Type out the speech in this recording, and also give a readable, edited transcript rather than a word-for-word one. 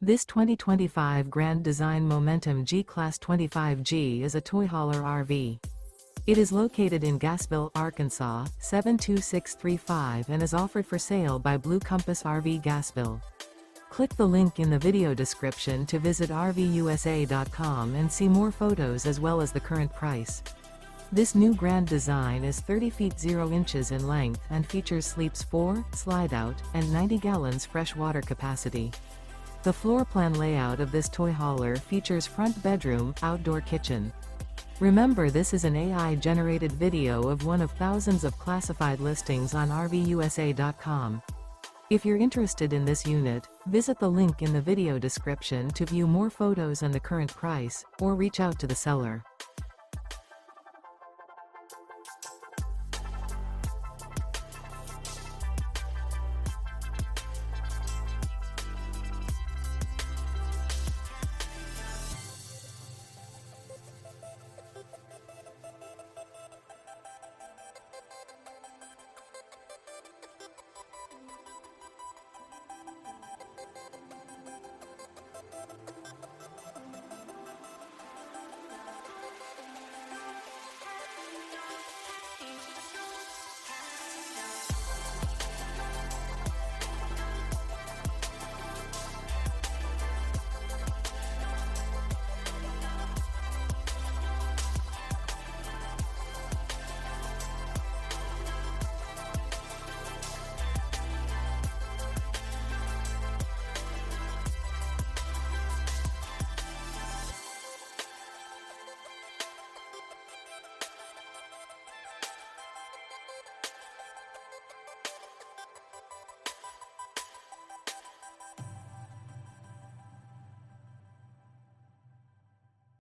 This 2025 Grand Design Momentum G-Class 25G is a toy hauler RV. It is located in Gassville, Arkansas, 72635 and is offered for sale by Blue Compass RV Gassville. Click the link in the video description to visit RVUSA.com and see more photos as well as the current price. This new grand design is 30 feet 0 inches in length and features sleeps 4, slide-out, and 90 gallons fresh water capacity. The floor plan layout of this toy hauler features front bedroom, outdoor kitchen. Remember, this is an AI-generated video of one of thousands of classified listings on RVUSA.com. If you're interested in this unit, visit the link in the video description to view more photos and the current price, or reach out to the seller.